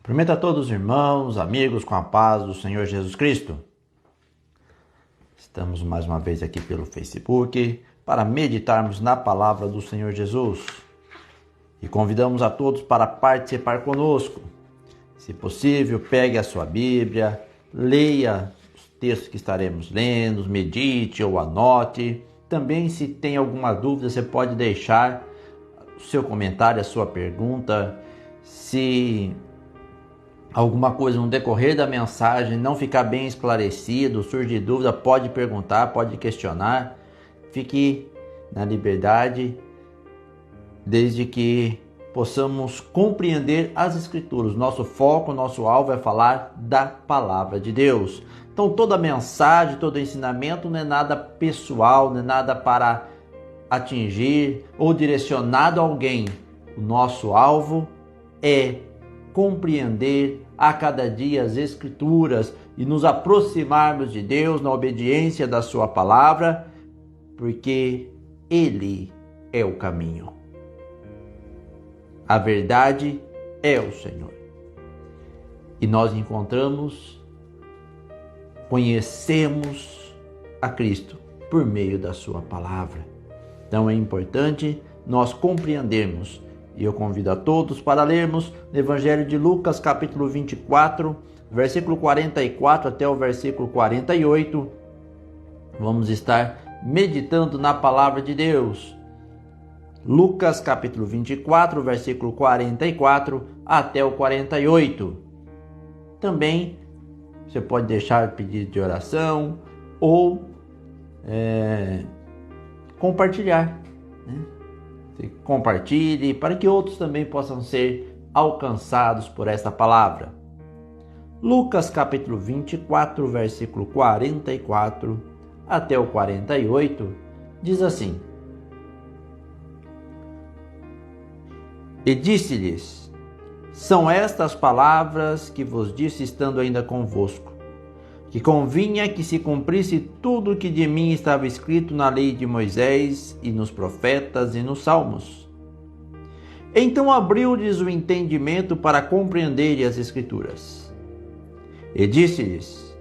Cumprimento a todos os irmãos, amigos, com a paz do Senhor Jesus Cristo. Estamos mais uma vez aqui pelo Facebook para meditarmos na palavra do Senhor Jesus. E convidamos a todos para participar conosco. Se possível, pegue a sua Bíblia, leia os textos que estaremos lendo, medite ou anote. Também, se tem alguma dúvida, você pode deixar o seu comentário, a sua pergunta. Se alguma coisa no decorrer da mensagem não ficar bem esclarecido, surgir dúvida, pode perguntar, pode questionar. Fique na liberdade, desde que possamos compreender as Escrituras. Nosso foco, nosso alvo é falar da Palavra de Deus. Então toda mensagem, todo ensinamento não é nada pessoal, não é nada para atingir ou direcionado a alguém. O nosso alvo é compreender a cada dia as Escrituras e nos aproximarmos de Deus na obediência da sua palavra, porque Ele é o caminho. A verdade é o Senhor. E nós conhecemos a Cristo por meio da sua palavra. Então é importante nós compreendermos. E eu convido a todos para lermos no Evangelho de Lucas, capítulo 24, versículo 44 até o versículo 48. Vamos estar meditando na palavra de Deus. Lucas, capítulo 24, versículo 44 até o 48. Também você pode deixar pedido de oração ou compartilhar, né? Compartilhe para que outros também possam ser alcançados por esta palavra. Lucas capítulo 24, versículo 44 até o 48, diz assim: E disse-lhes: São estas palavras que vos disse estando ainda convosco, que convinha que se cumprisse tudo o que de mim estava escrito na lei de Moisés e nos profetas e nos salmos. Então abriu-lhes o entendimento para compreenderem as Escrituras. E disse-lhes: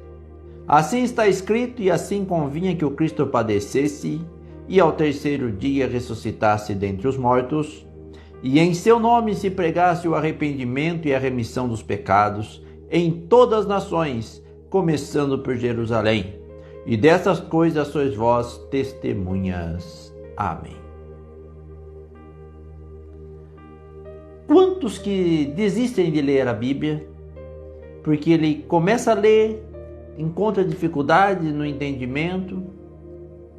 Assim está escrito, e assim convinha que o Cristo padecesse e ao terceiro dia ressuscitasse dentre os mortos, e em seu nome se pregasse o arrependimento e a remissão dos pecados em todas as nações, começando por Jerusalém. E dessas coisas sois vós testemunhas. Amém. Quantos que desistem de ler a Bíblia, porque ele começa a ler, encontra dificuldade no entendimento,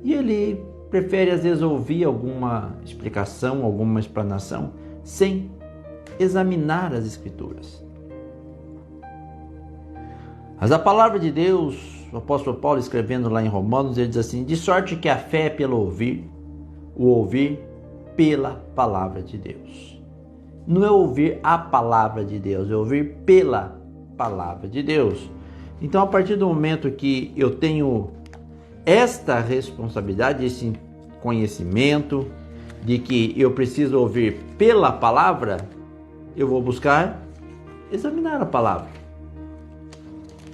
e ele prefere às vezes ouvir alguma explicação, alguma explanação, sem examinar as Escrituras. Mas a palavra de Deus, o apóstolo Paulo escrevendo lá em Romanos, ele diz assim: de sorte que a fé é pelo ouvir, o ouvir pela palavra de Deus. Não é ouvir a palavra de Deus, é ouvir pela palavra de Deus. Então, a partir do momento que eu tenho esta responsabilidade, esse conhecimento de que eu preciso ouvir pela palavra, eu vou buscar examinar a palavra,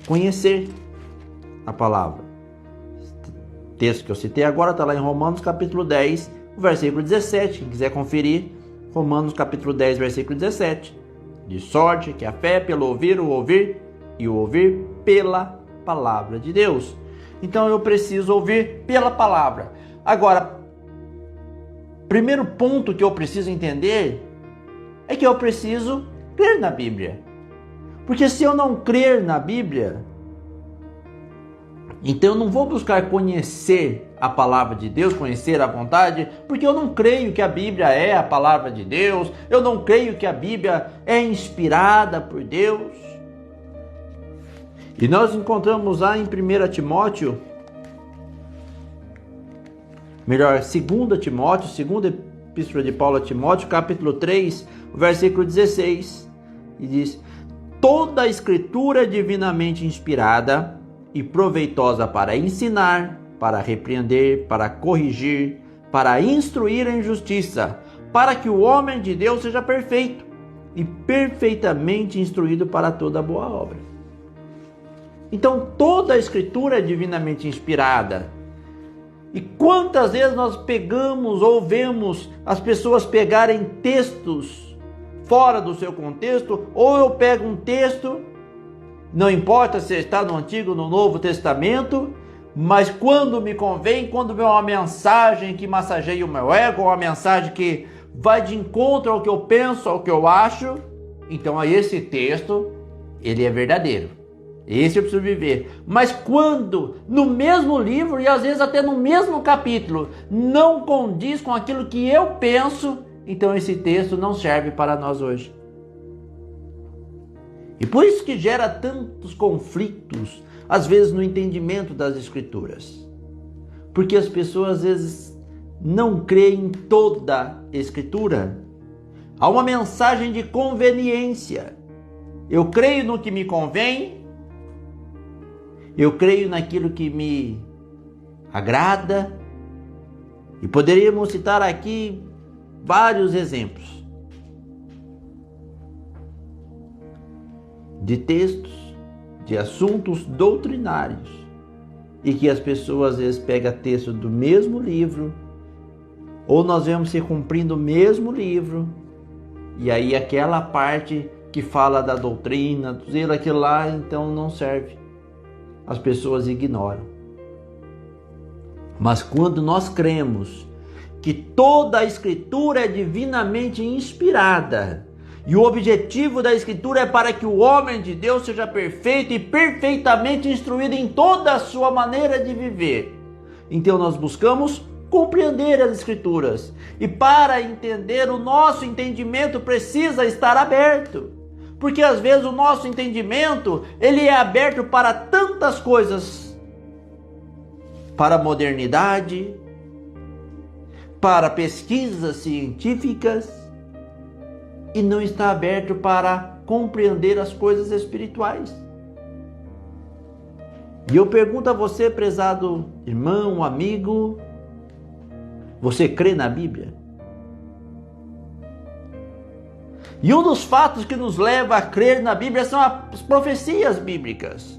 conhecer a palavra. O texto que eu citei agora está lá em Romanos capítulo 10, versículo 17. Quem quiser conferir, Romanos capítulo 10, versículo 17. De sorte que a fé é pelo ouvir, o ouvir e o ouvir pela palavra de Deus. Então eu preciso ouvir pela palavra. Agora, primeiro ponto que eu preciso entender é que eu preciso crer na Bíblia. Porque se eu não crer na Bíblia, então eu não vou buscar conhecer a palavra de Deus, conhecer a vontade, porque eu não creio que a Bíblia é a palavra de Deus, eu não creio que a Bíblia é inspirada por Deus. E nós encontramos lá em 1 Timóteo, 2 Timóteo, segunda epístola de Paulo a Timóteo, capítulo 3, versículo 16, e diz: Toda a Escritura é divinamente inspirada e proveitosa para ensinar, para repreender, para corrigir, para instruir em justiça, para que o homem de Deus seja perfeito, e perfeitamente instruído para toda boa obra. Então toda a Escritura é divinamente inspirada. E quantas vezes nós pegamos ou vemos as pessoas pegarem textos fora do seu contexto, ou eu pego um texto, não importa se está no Antigo ou no Novo Testamento, mas quando me convém, quando vem uma mensagem que massageia o meu ego, uma mensagem que vai de encontro ao que eu penso, ao que eu acho, então esse texto, ele é verdadeiro. Esse eu preciso viver. Mas quando no mesmo livro e às vezes até no mesmo capítulo não condiz com aquilo que eu penso, então esse texto não serve para nós hoje. E por isso que gera tantos conflitos, às vezes no entendimento das Escrituras. Porque as pessoas às vezes não creem em toda a Escritura. Há uma mensagem de conveniência. Eu creio no que me convém, eu creio naquilo que me agrada, e poderíamos citar aqui vários exemplos de textos, de assuntos doutrinários, e que as pessoas às vezes pegam texto do mesmo livro, ou nós vemos se cumprindo o mesmo livro, e aí aquela parte que fala da doutrina, tudo aquilo lá, então não serve. As pessoas ignoram. Mas quando nós cremos que toda a Escritura é divinamente inspirada, e o objetivo da Escritura é para que o homem de Deus seja perfeito e perfeitamente instruído em toda a sua maneira de viver, então nós buscamos compreender as Escrituras. E para entender, o nosso entendimento precisa estar aberto. Porque às vezes o nosso entendimento, ele é aberto para tantas coisas, para a modernidade, para pesquisas científicas, e não está aberto para compreender as coisas espirituais. E eu pergunto a você, prezado irmão, amigo, você crê na Bíblia? E um dos fatos que nos leva a crer na Bíblia são as profecias bíblicas.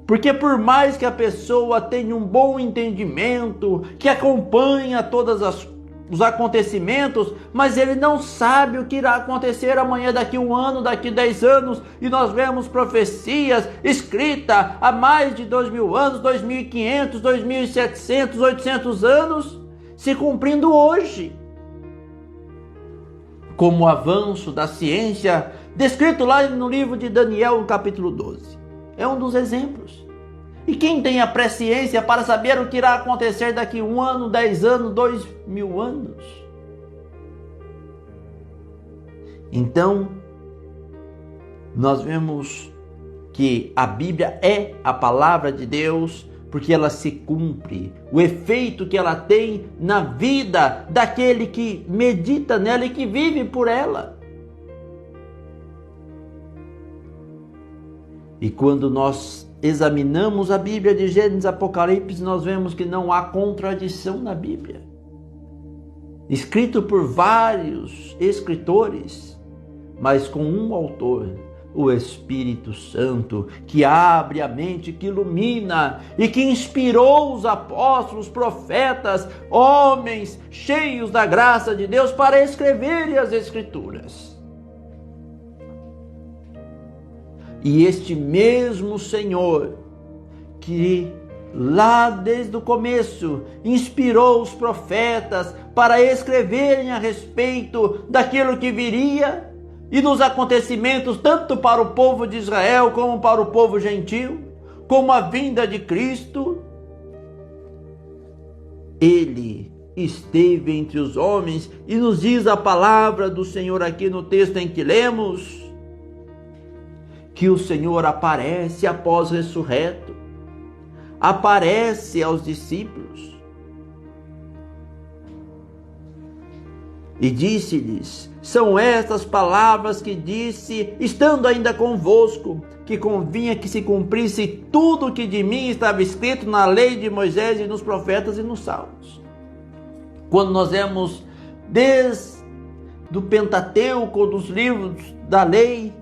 Porque por mais que a pessoa tenha um bom entendimento, que acompanha todos os acontecimentos, mas ele não sabe o que irá acontecer amanhã, daqui 1 ano, daqui 10 anos, e nós vemos profecias escritas há mais de 2000 anos, 2500, 2700, 800 anos, se cumprindo hoje. Como o avanço da ciência, descrito lá no livro de Daniel, no capítulo 12. É um dos exemplos. E quem tem a presciência para saber o que irá acontecer daqui 1 ano, 10 anos, 2000 anos? Então, nós vemos que a Bíblia é a palavra de Deus, porque ela se cumpre. O efeito que ela tem na vida daquele que medita nela e que vive por ela. E quando nós examinamos a Bíblia de Gênesis a Apocalipse, nós vemos que não há contradição na Bíblia. Escrito por vários escritores, mas com um autor, o Espírito Santo, que abre a mente, que ilumina e que inspirou os apóstolos, profetas, homens cheios da graça de Deus para escreverem as Escrituras. E este mesmo Senhor que lá desde o começo inspirou os profetas para escreverem a respeito daquilo que viria e dos acontecimentos tanto para o povo de Israel como para o povo gentil, como a vinda de Cristo, Ele esteve entre os homens, e nos diz a palavra do Senhor aqui no texto em que lemos, que o Senhor aparece após ressurreto, aparece aos discípulos e disse-lhes: são estas palavras que disse, estando ainda convosco, que convinha que se cumprisse tudo o que de mim estava escrito na lei de Moisés e nos profetas e nos salmos. Quando nós vemos desde do Pentateuco, dos livros da lei,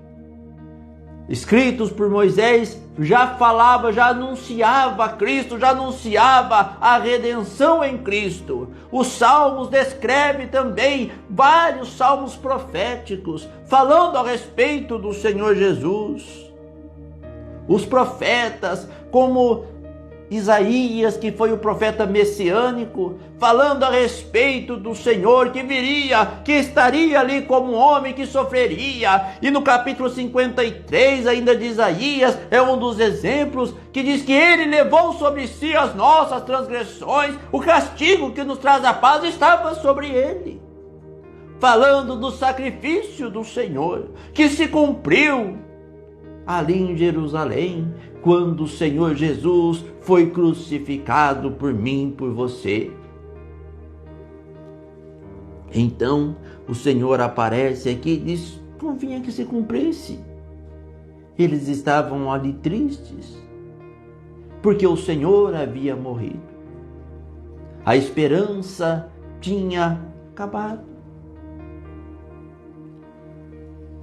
escritos por Moisés, já falava, já anunciava Cristo, já anunciava a redenção em Cristo. Os salmos descrevem também vários salmos proféticos, falando a respeito do Senhor Jesus. Os profetas, como Isaías, que foi o profeta messiânico, falando a respeito do Senhor que viria, que estaria ali como um homem que sofreria. E no capítulo 53 ainda de Isaías, é um dos exemplos que diz que ele levou sobre si as nossas transgressões, o castigo que nos traz a paz estava sobre ele. Falando do sacrifício do Senhor, que se cumpriu ali em Jerusalém, quando o Senhor Jesus foi crucificado por mim, por você. Então o Senhor aparece aqui e diz: convinha que se cumprisse. Eles estavam ali tristes, porque o Senhor havia morrido. A esperança tinha acabado.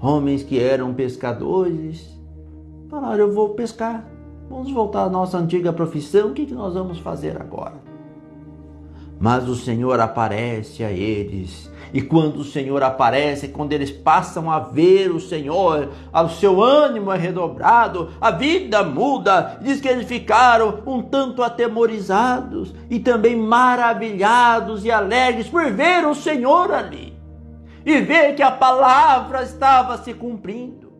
Homens que eram pescadores falaram: eu vou pescar, vamos voltar à nossa antiga profissão, o que nós vamos fazer agora? Mas o Senhor aparece a eles, e quando o Senhor aparece, quando eles passam a ver o Senhor, o seu ânimo é redobrado, a vida muda. Diz que eles ficaram um tanto atemorizados e também maravilhados e alegres por ver o Senhor ali e ver que a palavra estava se cumprindo.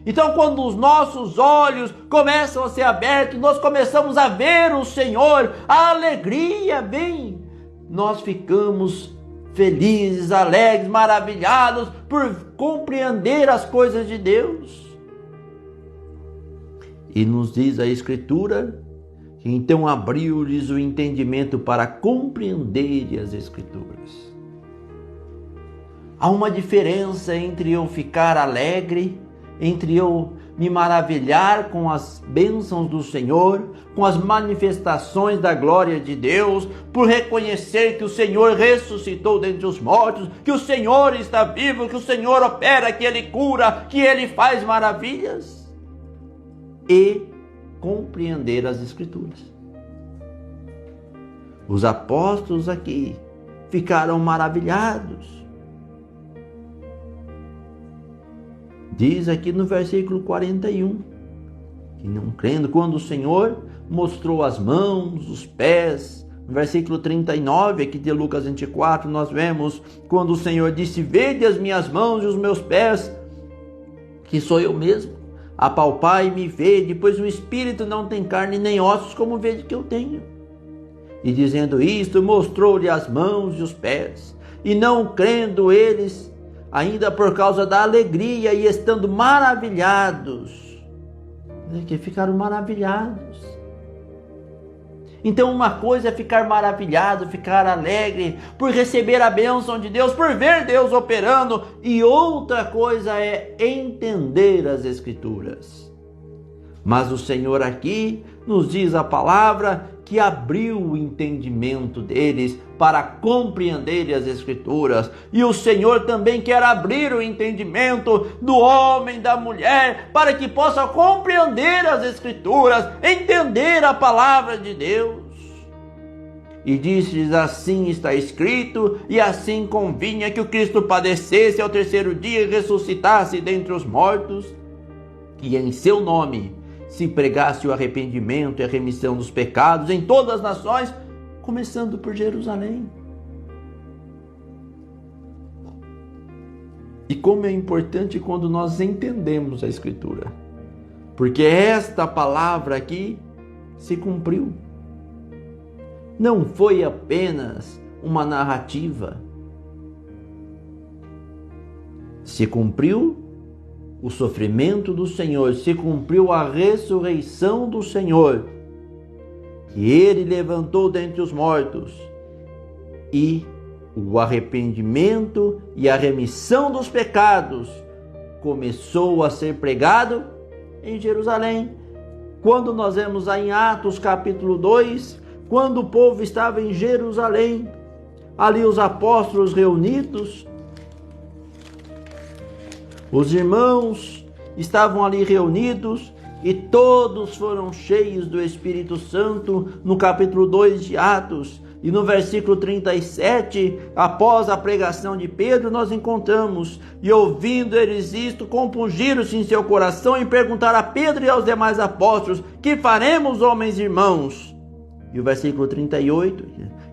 Então, quando os nossos olhos começam a ser abertos, nós começamos a ver o Senhor, a alegria vem. Nós ficamos felizes, alegres, maravilhados por compreender as coisas de Deus. E nos diz a Escritura que então abriu-lhes o entendimento para compreenderem as Escrituras. Há uma diferença entre eu ficar alegre, entre eu me maravilhar com as bênçãos do Senhor, com as manifestações da glória de Deus, por reconhecer que o Senhor ressuscitou dentre os mortos, que o Senhor está vivo, que o Senhor opera, que Ele cura, que Ele faz maravilhas, e compreender as Escrituras. Os apóstolos aqui ficaram maravilhados. Diz aqui no versículo 41, que não crendo, quando o Senhor mostrou as mãos, os pés. No versículo 39, aqui de Lucas 24, nós vemos quando o Senhor disse: vede as minhas mãos e os meus pés, que sou eu mesmo. Apalpai e me vede, pois o Espírito não tem carne nem ossos, como vede que eu tenho. E dizendo isto, mostrou-lhe as mãos e os pés. E não crendo eles, ainda por causa da alegria e estando maravilhados, que ficaram maravilhados. Então uma coisa é ficar maravilhado, ficar alegre por receber a bênção de Deus, por ver Deus operando, e outra coisa é entender as Escrituras. Mas o Senhor aqui nos diz a palavra que abriu o entendimento deles para compreenderem as Escrituras. E o Senhor também quer abrir o entendimento do homem, da mulher, para que possa compreender as Escrituras, entender a palavra de Deus. E disse-lhes: assim está escrito, e assim convinha que o Cristo padecesse ao terceiro dia e ressuscitasse dentre os mortos, e em seu nome se pregasse o arrependimento e a remissão dos pecados em todas as nações, começando por Jerusalém. E como é importante quando nós entendemos a Escritura, porque esta palavra aqui se cumpriu. Não foi apenas uma narrativa. Se cumpriu o sofrimento do Senhor, se cumpriu a ressurreição do Senhor, que Ele levantou dentre os mortos, e o arrependimento e a remissão dos pecados começou a ser pregado em Jerusalém. Quando nós vemos lá em Atos capítulo 2, quando o povo estava em Jerusalém, ali os apóstolos reunidos, Os irmãos estavam ali reunidos e todos foram cheios do Espírito Santo no capítulo 2 de Atos. E no versículo 37, após a pregação de Pedro, nós encontramos: e ouvindo eles isto, compungiram-se em seu coração e perguntaram a Pedro e aos demais apóstolos: que faremos, homens e irmãos? E o versículo 38,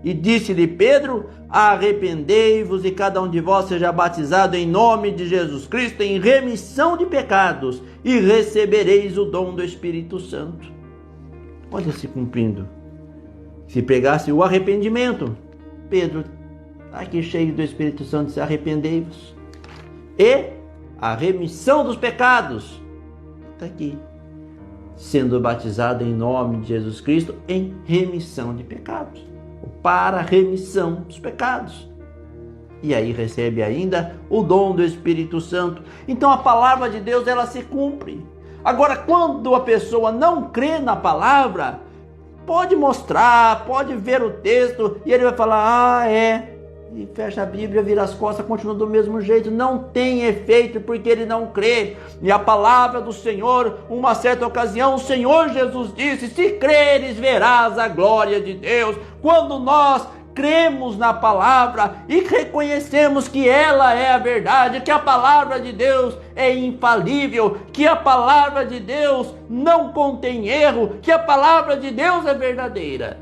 e disse-lhe Pedro: arrependei-vos e cada um de vós seja batizado em nome de Jesus Cristo em remissão de pecados e recebereis o dom do Espírito Santo. Olha se cumprindo. Se pregasse o arrependimento, Pedro está aqui cheio do Espírito Santo, se arrependei-vos. E a remissão dos pecados, está aqui, sendo batizado em nome de Jesus Cristo em remissão de pecados, para remissão dos pecados. E aí recebe ainda o dom do Espírito Santo. Então a palavra de Deus, ela se cumpre. Agora, quando a pessoa não crê na palavra, pode mostrar, pode ver o texto e ele vai falar: e fecha a Bíblia, vira as costas, continua do mesmo jeito. Não tem efeito porque ele não crê. E a palavra do Senhor, uma certa ocasião, o Senhor Jesus disse: se creres, verás a glória de Deus. Quando nós cremos na palavra e reconhecemos que ela é a verdade, que a palavra de Deus é infalível, que a palavra de Deus não contém erro, que a palavra de Deus é verdadeira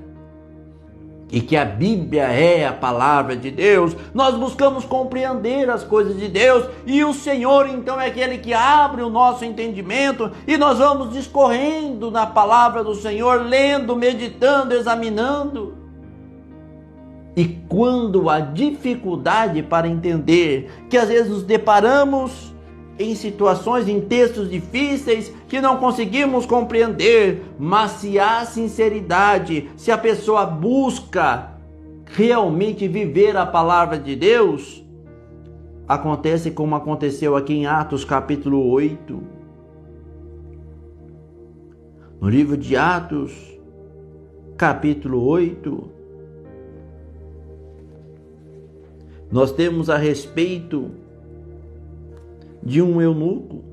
e que a Bíblia é a palavra de Deus, nós buscamos compreender as coisas de Deus, e o Senhor então é aquele que abre o nosso entendimento e nós vamos discorrendo na palavra do Senhor, lendo, meditando, examinando. E quando há dificuldade para entender, que às vezes nos deparamos em situações, em textos difíceis, que não conseguimos compreender, mas se há sinceridade, se a pessoa busca realmente viver a palavra de Deus, acontece como aconteceu aqui em Atos capítulo 8. No livro de Atos, capítulo 8, nós temos a respeito de um eunuco.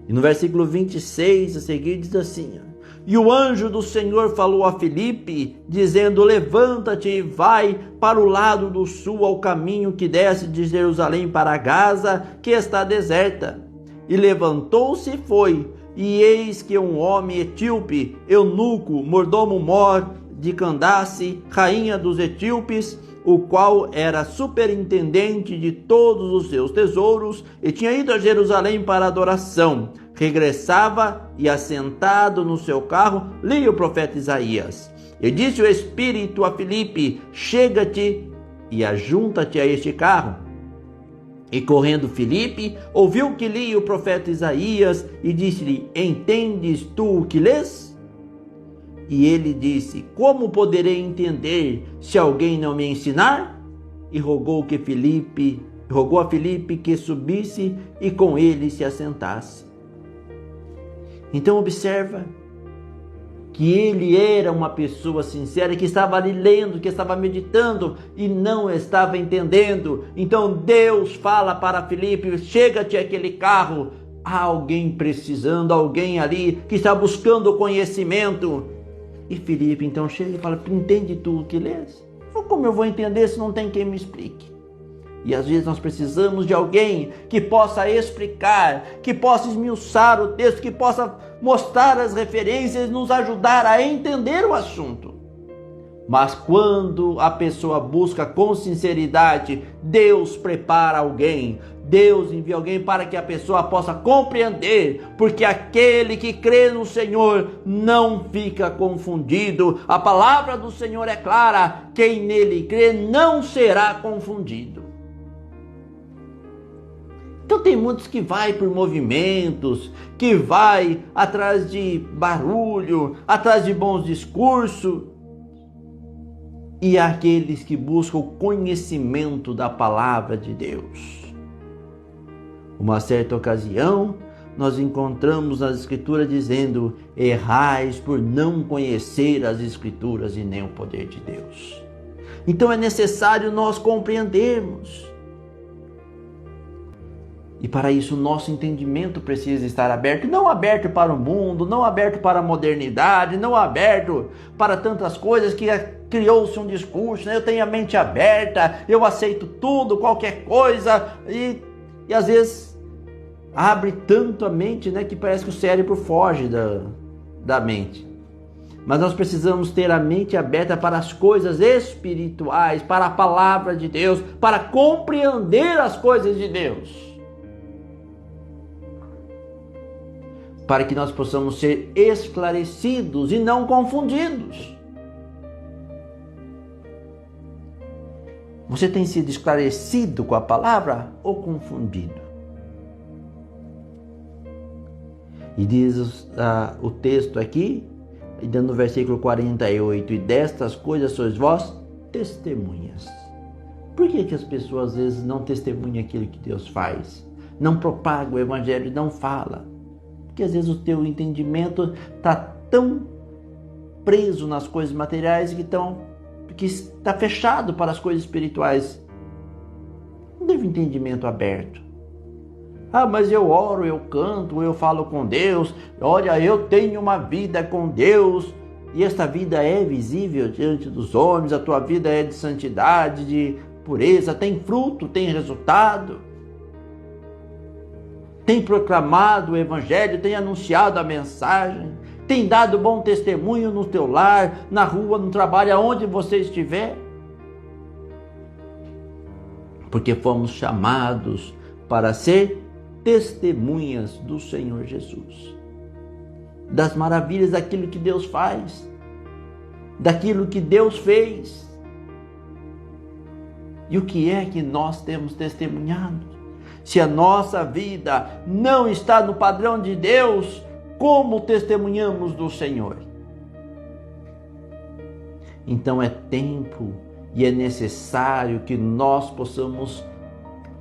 E no versículo 26 a seguir diz assim: e o anjo do Senhor falou a Filipe, dizendo: levanta-te e vai para o lado do sul, ao caminho que desce de Jerusalém para Gaza, que está deserta. E levantou-se e foi, e eis que um homem etíope, eunuco, mordomo-mor de Candace, rainha dos etíopes, o qual era superintendente de todos os seus tesouros e tinha ido a Jerusalém para adoração, regressava e, assentado no seu carro, lia o profeta Isaías. E disse o Espírito a Filipe: chega-te e ajunta-te a este carro. E correndo Filipe, ouviu que lia o profeta Isaías e disse-lhe: entendes tu o que lês? E ele disse: como poderei entender se alguém não me ensinar? E rogou a Filipe que subisse e com ele se assentasse. Então observa que ele era uma pessoa sincera, que estava ali lendo, que estava meditando e não estava entendendo. Então Deus fala para Filipe: chega-te àquele carro. Há alguém precisando, alguém ali que está buscando conhecimento. E Filipe então chega e fala: entende tu o que lês? Como eu vou entender se não tem quem me explique? E às vezes nós precisamos de alguém que possa explicar, que possa esmiuçar o texto, que possa mostrar as referências, nos ajudar a entender o assunto. Mas quando a pessoa busca com sinceridade, Deus prepara alguém, Deus envia alguém para que a pessoa possa compreender, porque aquele que crê no Senhor não fica confundido. A palavra do Senhor é clara: quem nele crê não será confundido. Então tem muitos que vai por movimentos, que vai atrás de barulho, atrás de bons discursos, e aqueles que buscam o conhecimento da palavra de Deus. Uma certa ocasião, nós encontramos nas Escrituras dizendo: errais por não conhecer as Escrituras e nem o poder de Deus. Então é necessário nós compreendermos E para isso o nosso entendimento precisa estar aberto, não aberto para o mundo, não aberto para a modernidade, não aberto para tantas coisas que criou-se um discurso, né? Eu tenho a mente aberta, eu aceito tudo, qualquer coisa, e às vezes abre tanto a mente, né, que parece que o cérebro foge da mente. Mas nós precisamos ter a mente aberta para as coisas espirituais, para a palavra de Deus, para compreender as coisas de Deus. Para que nós possamos ser esclarecidos e não confundidos. Você tem sido esclarecido com a palavra ou confundido? E diz o texto aqui, no versículo 48, e destas coisas sois vós testemunhas. Por que as pessoas às vezes não testemunham aquilo que Deus faz? Não propagam o evangelho, não falam? Porque às vezes o teu entendimento está tão preso nas coisas materiais que está fechado para as coisas espirituais. Não teve entendimento aberto. Mas eu oro, eu canto, eu falo com Deus. Olha, eu tenho uma vida com Deus. E esta vida é visível diante dos homens. A tua vida é de santidade, de pureza. Tem fruto, tem resultado. Tem proclamado o evangelho, tem anunciado a mensagem, tem dado bom testemunho no teu lar, na rua, no trabalho, aonde você estiver. Porque fomos chamados para ser testemunhas do Senhor Jesus. Das maravilhas daquilo que Deus faz, daquilo que Deus fez. E o que é que nós temos testemunhado? Se a nossa vida não está no padrão de Deus, como testemunhamos do Senhor? Então é tempo e é necessário que nós possamos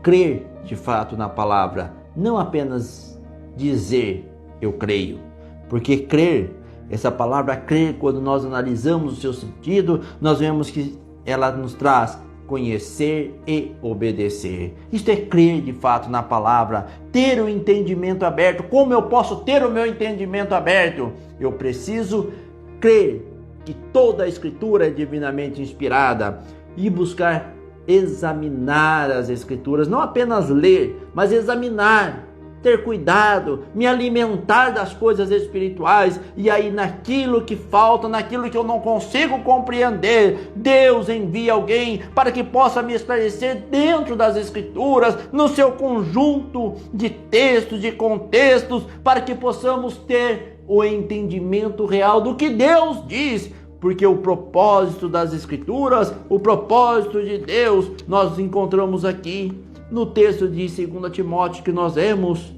crer de fato na palavra, não apenas dizer eu creio, porque crer, essa palavra crer, quando nós analisamos o seu sentido, nós vemos que ela nos traz conhecer e obedecer. Isto é crer de fato na palavra, ter o entendimento aberto. Como eu posso ter o meu entendimento aberto? Eu preciso crer que toda a Escritura é divinamente inspirada e buscar examinar as Escrituras, não apenas ler, mas examinar, ter cuidado, me alimentar das coisas espirituais, e aí naquilo que falta, naquilo que eu não consigo compreender, Deus envia alguém para que possa me esclarecer dentro das Escrituras, no seu conjunto de textos, de contextos, para que possamos ter o entendimento real do que Deus diz. Porque o propósito das Escrituras, o propósito de Deus, nós encontramos aqui no texto de 2 Timóteo que nós lemos,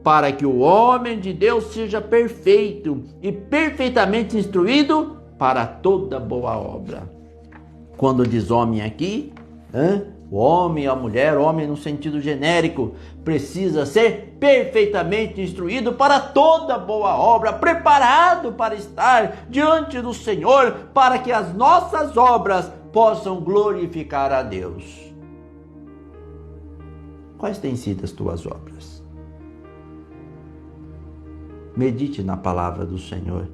para que o homem de Deus seja perfeito e perfeitamente instruído para toda boa obra. Quando diz homem aqui, o homem, a mulher, homem no sentido genérico, precisa ser perfeitamente instruído para toda boa obra, preparado para estar diante do Senhor, para que as nossas obras possam glorificar a Deus. Quais têm sido as tuas obras? Medite na palavra do Senhor.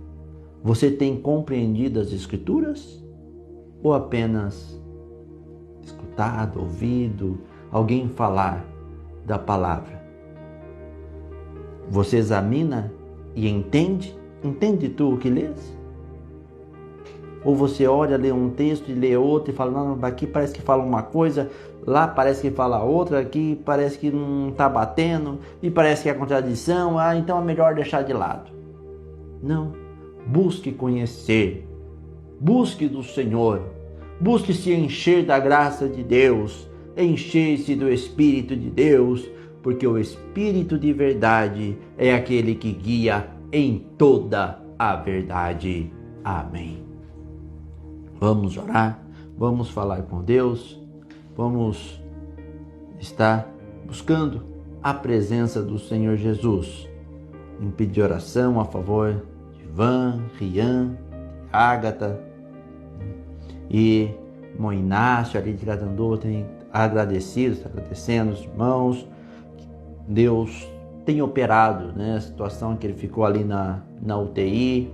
Você tem compreendido as Escrituras? Ou apenas escutado, ouvido alguém falar da palavra? Você examina e entende? Entende tu o que lês? Ou você olha, lê um texto e lê outro e fala, não, aqui parece que fala uma coisa, lá parece que fala outra, aqui parece que não está batendo, e parece que é contradição, então é melhor deixar de lado. Não, busque conhecer, busque do Senhor, busque se encher da graça de Deus, encher-se do Espírito de Deus, porque o Espírito de verdade é aquele que guia em toda a verdade. Amém. Vamos orar, vamos falar com Deus, vamos estar buscando a presença do Senhor Jesus. Em pedir oração a favor de Ivan, Rian, Ágata e irmão Inácio ali de Catanduva, tem agradecendo os irmãos Deus tem operado, né? A situação que ele ficou ali na UTI,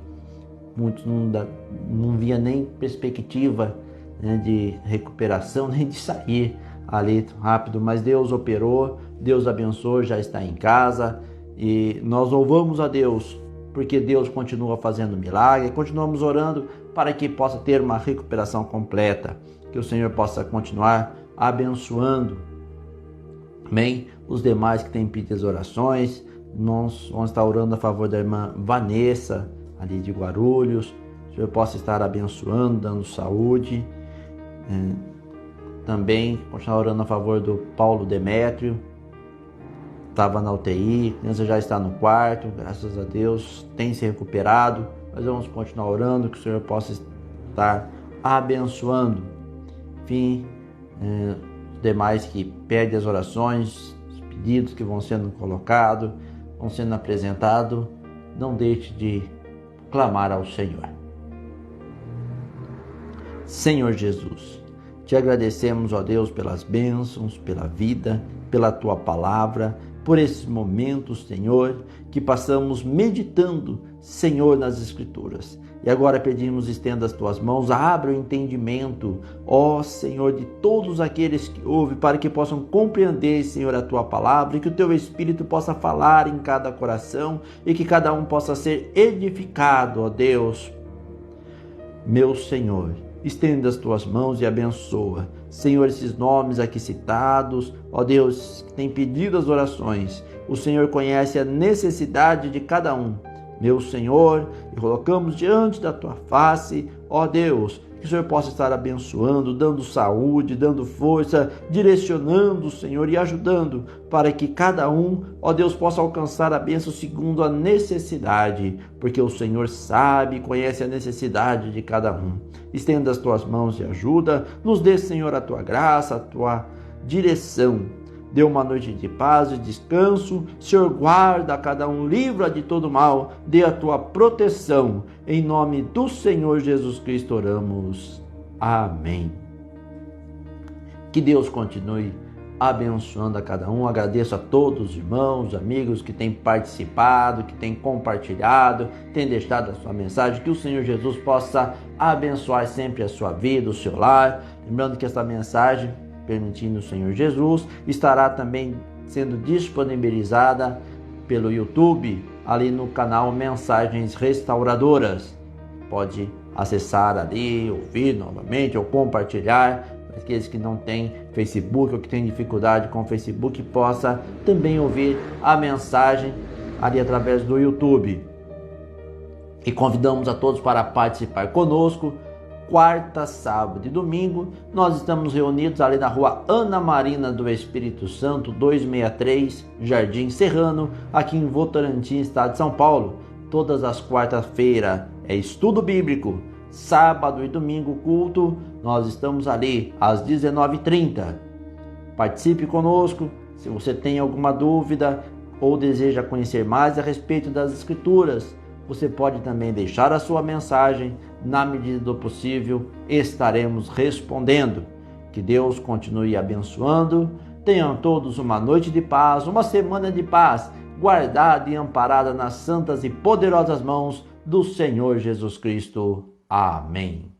muitos não via nem perspectiva, né, de recuperação, nem de sair ali rápido, mas Deus operou, Deus abençoou, já está em casa, e nós louvamos a Deus, porque Deus continua fazendo milagre, continuamos orando para que possa ter uma recuperação completa, que o Senhor possa continuar abençoando, amém, os demais que têm pedido as orações. Nós vamos estar orando a favor da irmã Vanessa, ali de Guarulhos, o Senhor possa estar abençoando, dando saúde. Também continuar orando a favor do Paulo Demétrio, estava na UTI, a criança já está no quarto, graças a Deus, tem se recuperado. Mas vamos continuar orando, que o Senhor possa estar abençoando. Enfim, os demais que pedem as orações, os pedidos que vão sendo colocados, vão sendo apresentados, não deixe de clamar ao Senhor. Senhor Jesus, te agradecemos, ó Deus, pelas bênçãos, pela vida, pela tua palavra, por esses momentos, Senhor, que passamos meditando, Senhor, nas Escrituras. E agora pedimos, estenda as tuas mãos, abra o entendimento, ó Senhor, de todos aqueles que ouvem, para que possam compreender, Senhor, a tua palavra, e que o teu Espírito possa falar em cada coração, e que cada um possa ser edificado, ó Deus. Meu Senhor, estenda as tuas mãos e abençoa, Senhor, esses nomes aqui citados, ó Deus, que tem pedido as orações. O Senhor conhece a necessidade de cada um. Meu Senhor, e colocamos diante da tua face, ó Deus, que o Senhor possa estar abençoando, dando saúde, dando força, direcionando, Senhor, e ajudando para que cada um, ó Deus, possa alcançar a bênção segundo a necessidade, porque o Senhor sabe e conhece a necessidade de cada um. Estenda as tuas mãos e ajuda, nos dê, Senhor, a tua graça, a tua direção. Dê uma noite de paz e descanso. Senhor, guarda cada um, livra de todo mal, dê a tua proteção. Em nome do Senhor Jesus Cristo oramos. Amém. Que Deus continue abençoando a cada um. Agradeço a todos os irmãos, amigos que têm participado, que têm compartilhado, têm deixado a sua mensagem. Que o Senhor Jesus possa abençoar sempre a sua vida, o seu lar. Lembrando que essa mensagem, permitindo o Senhor Jesus, estará também sendo disponibilizada pelo YouTube, ali no canal Mensagens Restauradoras. Pode acessar ali, ouvir novamente ou compartilhar. Aqueles que não têm Facebook ou que têm dificuldade com o Facebook, possa também ouvir a mensagem ali através do YouTube. E convidamos a todos para participar conosco. Quarta, sábado e domingo, nós estamos reunidos ali na rua Ana Marina do Espírito Santo, 263, Jardim Serrano, aqui em Votorantim, estado de São Paulo. Todas as quartas-feiras é estudo bíblico, sábado e domingo culto, nós estamos ali às 19h30. Participe conosco. Se você tem alguma dúvida ou deseja conhecer mais a respeito das Escrituras, você pode também deixar a sua mensagem. Na medida do possível, estaremos respondendo. Que Deus continue abençoando. Tenham todos uma noite de paz, uma semana de paz, guardada e amparada nas santas e poderosas mãos do Senhor Jesus Cristo. Amém.